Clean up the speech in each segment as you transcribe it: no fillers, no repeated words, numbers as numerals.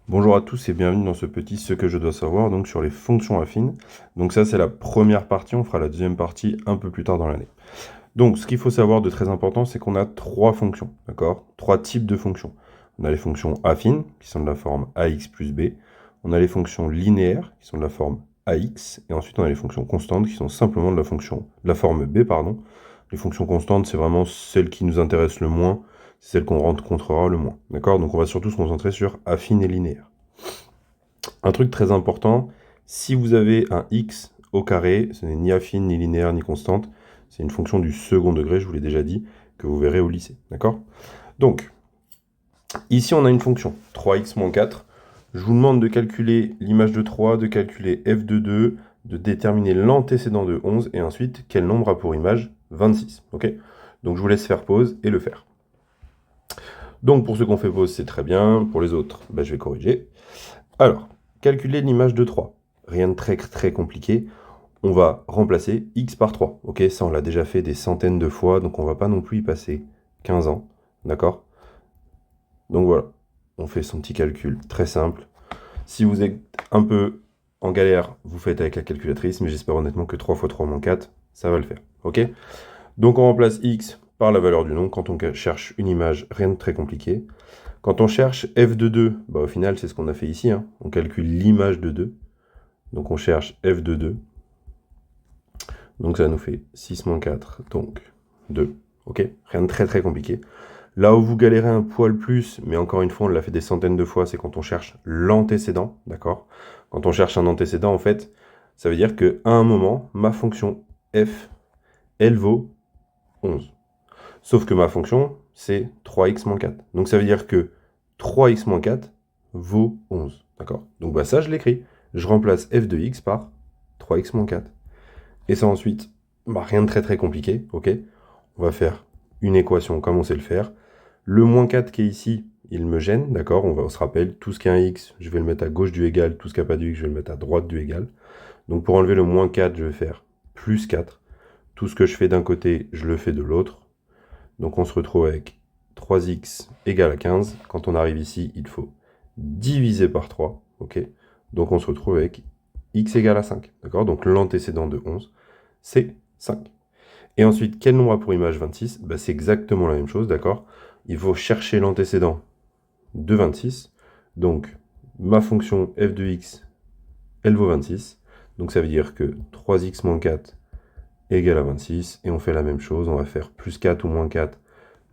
Bonjour à tous et bienvenue dans ce petit Ce que je dois savoir donc sur les fonctions affines. Donc ça c'est la première partie, on fera la deuxième partie un peu plus tard dans l'année. Donc ce qu'il faut savoir de très important, c'est qu'on a trois fonctions, d'accord? Trois types de fonctions. On a les fonctions affines qui sont de la forme ax plus b, on a les fonctions linéaires qui sont de la forme ax, et ensuite on a les fonctions constantes qui sont simplement de la forme b, pardon. Les fonctions constantes, c'est vraiment celles qui nous intéressent le moins, c'est celles qu'on rencontrera le moins, d'accord? Donc on va surtout se concentrer sur affine et linéaire. Un truc très important, si vous avez un x au carré, ce n'est ni affine, ni linéaire, ni constante, c'est une fonction du second degré, je vous l'ai déjà dit, que vous verrez au lycée, d'accord? Donc, ici on a une fonction, 3x moins 4. Je vous demande de calculer l'image de 3, de calculer f de 2, de déterminer l'antécédent de 11, et ensuite, quel nombre a pour image 26, ok? Donc je vous laisse faire pause et le faire. Donc pour ceux qu'on fait pause, c'est très bien, pour les autres, je vais corriger. Alors, calculer l'image de 3. Rien de très compliqué. On va remplacer x par 3. Ok, ça on l'a déjà fait des centaines de fois, donc on va pas non plus y passer 15 ans. D'accord? Donc voilà, on fait son petit calcul très simple. Si vous êtes un peu en galère, vous faites avec la calculatrice, mais j'espère honnêtement que 3 fois 3 moins 4, ça va le faire. Ok? Donc on remplace x par la valeur du nom quand on cherche une image, rien de très compliqué. Quand on cherche f de 2, au final, c'est ce qu'on a fait ici. Hein. On calcule l'image de 2. Donc on cherche f de 2. Donc ça nous fait 6 moins 4, donc 2. Ok? Rien de très compliqué. Là où vous galérez un poil plus, mais encore une fois, on l'a fait des centaines de fois, c'est quand on cherche l'antécédent. D'accord? Quand on cherche un antécédent, en fait, ça veut dire qu'à un moment, ma fonction f, elle vaut 11. Sauf que ma fonction, c'est 3x moins 4. Donc ça veut dire que 3x moins 4 vaut 11. D'accord? Donc ça, je l'écris. Je remplace f de x par 3x moins 4. Et ça ensuite, rien de très compliqué. Ok? On va faire une équation comme on sait le faire. Le moins 4 qui est ici, il me gêne. D'accord? On se rappelle, tout ce qui est un x, je vais le mettre à gauche du égal. Tout ce qui n'a pas de x, je vais le mettre à droite du égal. Donc pour enlever le moins 4, je vais faire plus 4. Tout ce que je fais d'un côté, je le fais de l'autre. Donc on se retrouve avec 3x égale à 15. Quand on arrive ici, il faut diviser par 3. Ok? Donc on se retrouve avec x égale à 5. D'accord? Donc l'antécédent de 11, c'est 5. Et ensuite, quel nombre a pour image 26? C'est exactement la même chose, d'accord? Il faut chercher l'antécédent de 26. Donc ma fonction f de x, elle vaut 26. Donc ça veut dire que 3x moins 4 égale à 26. Et on fait la même chose, on va faire plus 4 ou moins 4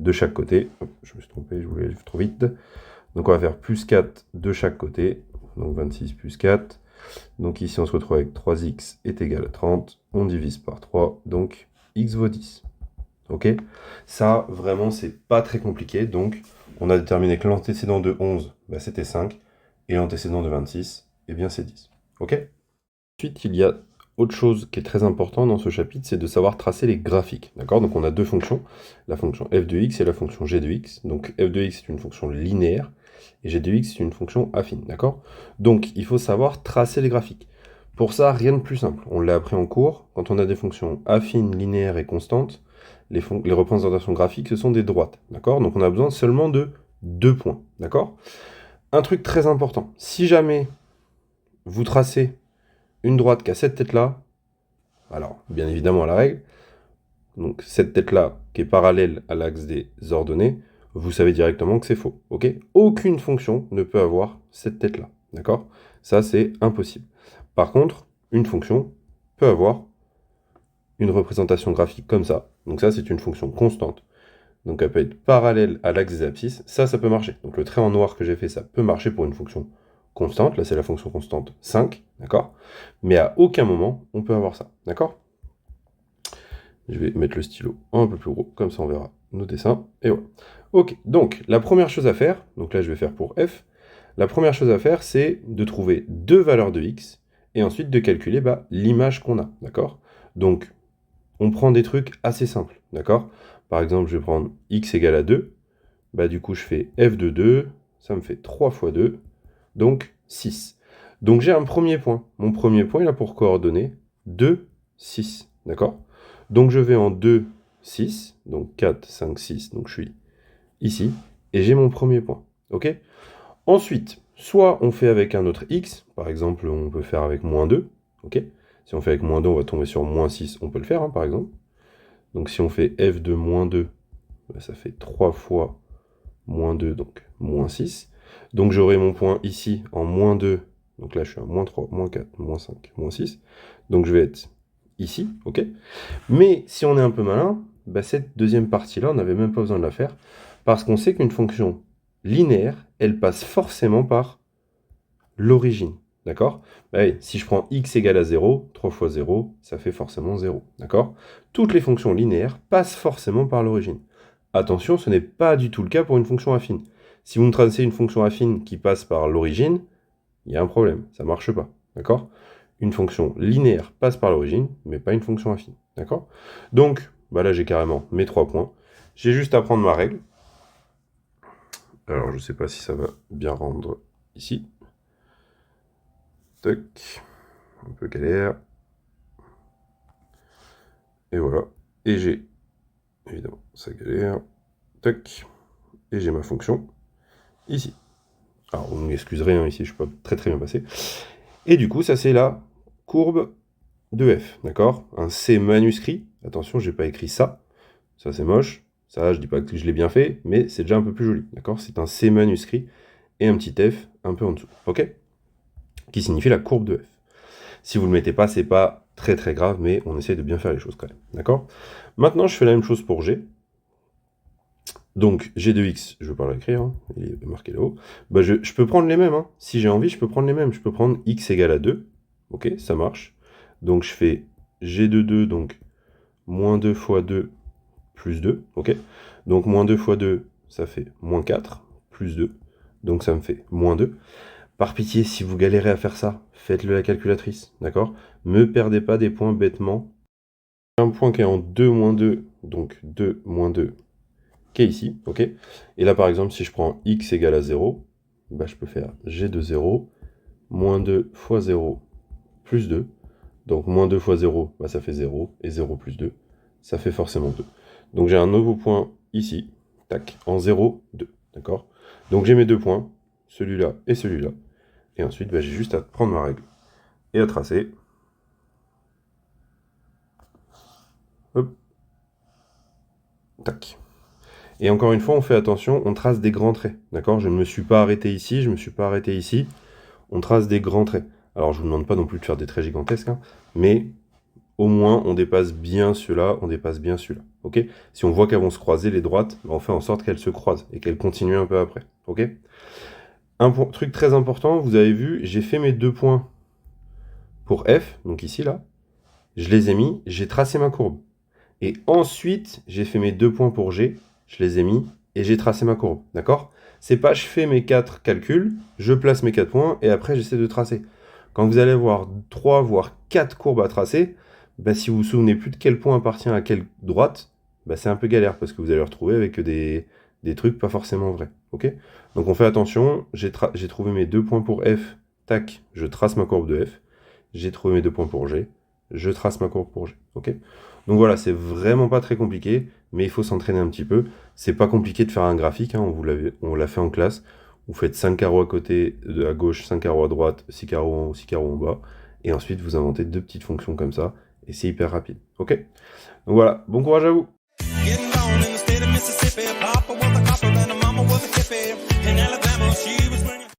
de chaque côté. Hop, je me suis trompé, je voulais aller trop vite. Donc on va faire plus 4 de chaque côté. Donc 26 plus 4. Donc ici on se retrouve avec 3x est égal à 30. On divise par 3. Donc x vaut 10. Ok? Ça, vraiment, c'est pas très compliqué. Donc on a déterminé que l'antécédent de 11, c'était 5. Et l'antécédent de 26, eh bien c'est 10. Ok? Ensuite, il y a autre chose qui est très important dans ce chapitre, c'est de savoir tracer les graphiques. D'accord? Donc on a deux fonctions, la fonction f de x et la fonction g de x. Donc f de x est une fonction linéaire et g de x est une fonction affine. D'accord? Donc il faut savoir tracer les graphiques. Pour ça, rien de plus simple. On l'a appris en cours. Quand on a des fonctions affines, linéaires et constantes, les représentations graphiques, ce sont des droites. D'accord? Donc on a besoin seulement de 2 points. D'accord? Un truc très important. Si jamais vous tracez une droite qui a cette tête-là, alors bien évidemment à la règle, donc cette tête-là qui est parallèle à l'axe des ordonnées, vous savez directement que c'est faux. Ok? Aucune fonction ne peut avoir cette tête-là. D'accord? Ça, c'est impossible. Par contre, une fonction peut avoir une représentation graphique comme ça. Donc ça, c'est une fonction constante. Donc elle peut être parallèle à l'axe des abscisses. Ça peut marcher. Donc le trait en noir que j'ai fait, ça peut marcher pour une fonction constante. Là, c'est la fonction constante 5, d'accord? Mais à aucun moment, on peut avoir ça, d'accord? Je vais mettre le stylo un peu plus gros, comme ça on verra nos dessins. Et voilà. Ok, donc la première chose à faire, donc là je vais faire pour f, la première chose à faire, c'est de trouver deux valeurs de x, et ensuite de calculer l'image qu'on a, d'accord? Donc, on prend des trucs assez simples, d'accord? Par exemple, je vais prendre x égale à 2, du coup je fais f de 2, ça me fait 3 fois 2, donc 6. Donc j'ai un premier point. Mon premier point, il a pour coordonnées 2, 6. D'accord? Donc je vais en 2, 6. Donc 4, 5, 6. Donc je suis ici. Et j'ai mon premier point. Ok? Ensuite, soit on fait avec un autre x, par exemple, on peut faire avec moins 2, ok? Si on fait avec moins 2, on va tomber sur moins 6, on peut le faire, hein, par exemple. Donc si on fait f de moins 2, bah, ça fait 3 fois moins 2, donc moins 6. Donc j'aurai mon point ici en moins 2, donc là je suis à moins 3, moins 4, moins 5, moins 6. Donc je vais être ici, ok? Mais si on est un peu malin, bah, cette deuxième partie-là, on n'avait même pas besoin de la faire, parce qu'on sait qu'une fonction linéaire, elle passe forcément par l'origine, d'accord? Bah oui, si je prends x égale à 0, 3 fois 0, ça fait forcément 0, d'accord? Toutes les fonctions linéaires passent forcément par l'origine. Attention, ce n'est pas du tout le cas pour une fonction affine. Si vous me tracez une fonction affine qui passe par l'origine, il y a un problème, ça ne marche pas, d'accord? Une fonction linéaire passe par l'origine, mais pas une fonction affine, d'accord? Donc, bah là j'ai carrément mes 3 points. J'ai juste à prendre ma règle. Alors je ne sais pas si ça va bien rendre ici. Tac, un peu galère. Et voilà. Et j'ai, évidemment, ça galère. Tac. Et j'ai ma fonction ici. Alors vous m'excuserez, hein, ici je ne suis pas très bien passé. Et du coup, ça c'est la courbe de f, d'accord? Un C manuscrit. Attention, j'ai pas écrit ça. Ça c'est moche. Ça, je dis pas que je l'ai bien fait, mais c'est déjà un peu plus joli, d'accord? C'est un C manuscrit et un petit f un peu en dessous, ok? Qui signifie la courbe de f. Si vous ne le mettez pas, c'est pas très grave, mais on essaie de bien faire les choses quand même, d'accord? Maintenant, je fais la même chose pour g. Donc, g de x, je ne vais pas l'écrire, hein, il est marqué là-haut. Bah, je peux prendre les mêmes, hein. Si j'ai envie, je peux prendre les mêmes. Je peux prendre x égale à 2, ok, ça marche. Donc, je fais g de 2, donc moins 2 fois 2 plus 2, ok? Donc, moins 2 fois 2, ça fait moins 4, plus 2, donc ça me fait moins 2. Par pitié, si vous galérez à faire ça, faites-le à la calculatrice, d'accord? Ne perdez pas des points bêtement. Un point qui est en 2 moins 2, donc 2 moins 2, qui est ici, ok? Et là, par exemple, si je prends x égale à 0, bah, je peux faire g de 0, moins 2 fois 0, plus 2. Donc, moins 2 fois 0, bah, ça fait 0, et 0 plus 2, ça fait forcément 2. Donc, j'ai un nouveau point ici, tac, en 0, 2, d'accord? Donc, j'ai mes deux points, celui-là et celui-là. Et ensuite, bah, j'ai juste à prendre ma règle et à tracer. Hop. Tac. Et encore une fois, on fait attention, on trace des grands traits. D'accord? Je ne me suis pas arrêté ici, je ne me suis pas arrêté ici. On trace des grands traits. Alors, je ne vous demande pas non plus de faire des traits gigantesques, hein, mais au moins, on dépasse bien ceux-là, on dépasse bien celui-là. Ok? Si on voit qu'elles vont se croiser, les droites, on fait en sorte qu'elles se croisent et qu'elles continuent un peu après. Ok? Un truc très important, vous avez vu, j'ai fait mes deux points pour F, donc ici, là. Je les ai mis, j'ai tracé ma courbe. Et ensuite, j'ai fait mes deux points pour G, je les ai mis, et j'ai tracé ma courbe, d'accord? C'est pas je fais mes 4 calculs, je place mes 4 points, et après j'essaie de tracer. Quand vous allez avoir 3, voire 4 courbes à tracer, bah, si vous vous souvenez plus de quel point appartient à quelle droite, bah, c'est un peu galère, parce que vous allez retrouver avec des trucs pas forcément vrais, ok? Donc on fait attention, j'ai trouvé mes deux points pour F, tac, je trace ma courbe de F, j'ai trouvé mes deux points pour G, je trace ma courbe pour G, ok? Donc voilà, c'est vraiment pas très compliqué, mais il faut s'entraîner un petit peu. C'est pas compliqué de faire un graphique, hein, on l'a fait en classe. Vous faites 5 carreaux à côté, à gauche, 5 carreaux à droite, 6 carreaux en haut, 6 carreaux en bas. Et ensuite, vous inventez deux petites fonctions comme ça, et c'est hyper rapide. Ok? Donc voilà, bon courage à vous!